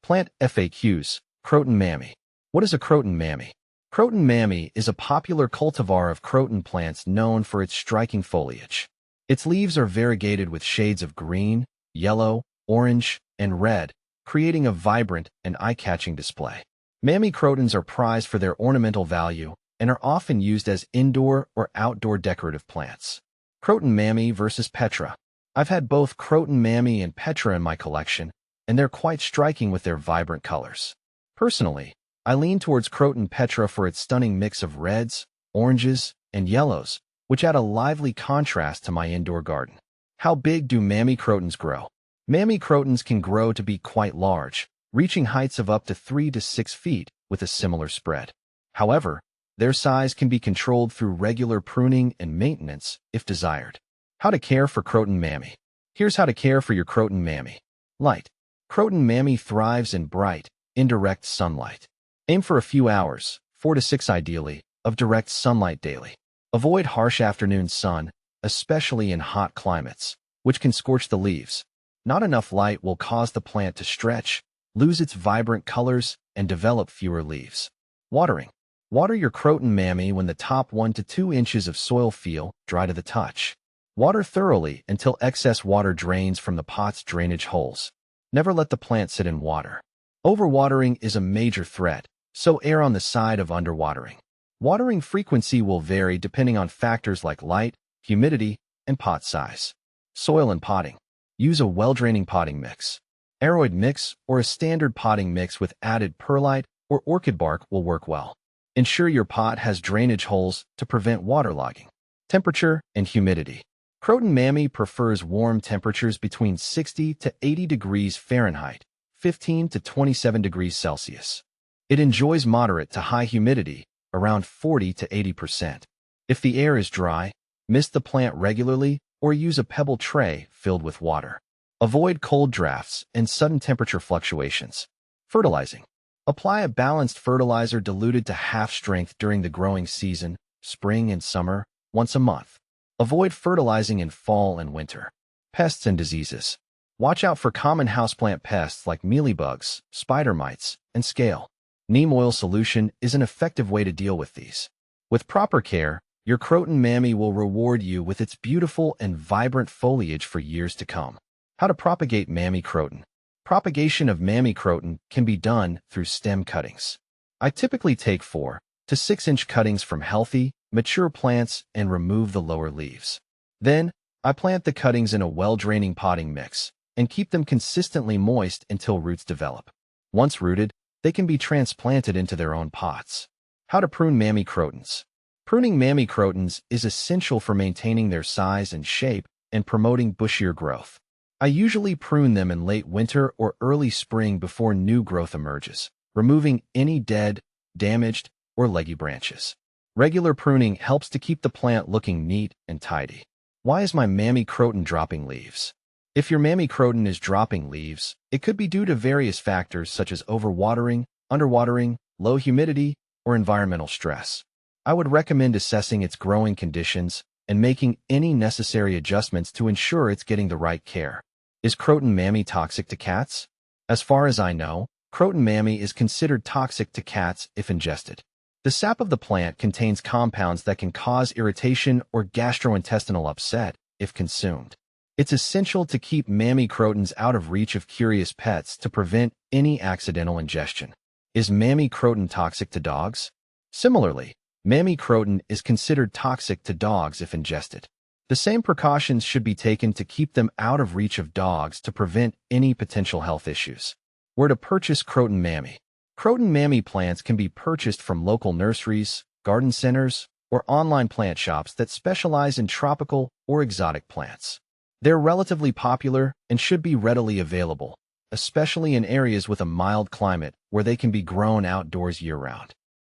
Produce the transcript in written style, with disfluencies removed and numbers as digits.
Plant FAQs. Croton Mammy. What is a Croton Mammy? Croton Mammy is a popular cultivar of Croton plants known for its striking foliage. Its leaves are variegated with shades of green, yellow, orange, and red, creating a vibrant and eye-catching display. Mammy crotons are prized for their ornamental value and are often used as indoor or outdoor decorative plants. Croton Mammy versus Petra. I've had both Croton Mammy and Petra in my collection, and they're quite striking with their vibrant colors. Personally, I lean towards Croton Petra for its stunning mix of reds, oranges, and yellows, which add a lively contrast to my indoor garden. How big do Mammy crotons grow? Mammy crotons can grow to be quite large, reaching heights of up to 3 to 6 feet with a similar spread. However, their size can be controlled through regular pruning and maintenance if desired. How to care for Croton Mammy. Here's how to care for your Croton Mammy. Light. Croton Mammy thrives in bright, indirect sunlight. Aim for a few hours, 4 to 6 ideally, of direct sunlight daily. Avoid harsh afternoon sun, especially in hot climates, which can scorch the leaves. Not enough light will cause the plant to stretch, lose its vibrant colors, and develop fewer leaves. Watering. Water your Croton Mammy when the top 1 to 2 inches of soil feel dry to the touch. Water thoroughly until excess water drains from the pot's drainage holes. Never let the plant sit in water. Overwatering is a major threat, so err on the side of underwatering. Watering frequency will vary depending on factors like light, humidity, and pot size. Soil and potting. Use a well-draining potting mix. Aroid mix or a standard potting mix with added perlite or orchid bark will work well. Ensure your pot has drainage holes to prevent waterlogging. Temperature and humidity. Croton Mammy prefers warm temperatures between 60 to 80 degrees Fahrenheit, 15 to 27 degrees Celsius. It enjoys moderate to high humidity, around 40 to 80%. If the air is dry, mist the plant regularly or use a pebble tray filled with water. Avoid cold drafts and sudden temperature fluctuations. Fertilizing. Apply a balanced fertilizer diluted to half strength during the growing season, spring and summer, once a month. Avoid fertilizing in fall and winter. Pests and diseases. Watch out for common houseplant pests like mealybugs, spider mites, and scale. Neem oil solution is an effective way to deal with these. With proper care, your Croton Mammy will reward you with its beautiful and vibrant foliage for years to come. How to propagate Mammy Croton. Propagation of Mammy Croton can be done through stem cuttings. I typically take 4 to 6 inch cuttings from healthy, mature plants and remove the lower leaves. Then, I plant the cuttings in a well-draining potting mix and keep them consistently moist until roots develop. Once rooted, they can be transplanted into their own pots. How to prune Mammy crotons. Pruning Mammy crotons is essential for maintaining their size and shape and promoting bushier growth. I usually prune them in late winter or early spring before new growth emerges, removing any dead, damaged, or leggy branches. Regular pruning helps to keep the plant looking neat and tidy. Why is my Mammy Croton dropping leaves? If your Mammy Croton is dropping leaves, it could be due to various factors such as overwatering, underwatering, low humidity, or environmental stress. I would recommend assessing its growing conditions and making any necessary adjustments to ensure it's getting the right care. Is Croton Mammy toxic to cats? As far as I know, Croton Mammy is considered toxic to cats if ingested. The sap of the plant contains compounds that can cause irritation or gastrointestinal upset if consumed. It's essential to keep Mammy crotons out of reach of curious pets to prevent any accidental ingestion. Is Mammy Croton toxic to dogs? Similarly, Mammy Croton is considered toxic to dogs if ingested. The same precautions should be taken to keep them out of reach of dogs to prevent any potential health issues. Where to purchase Croton Mammy? Croton Mammy plants can be purchased from local nurseries, garden centers, or online plant shops that specialize in tropical or exotic plants. They're relatively popular and should be readily available, especially in areas with a mild climate where they can be grown outdoors year-round.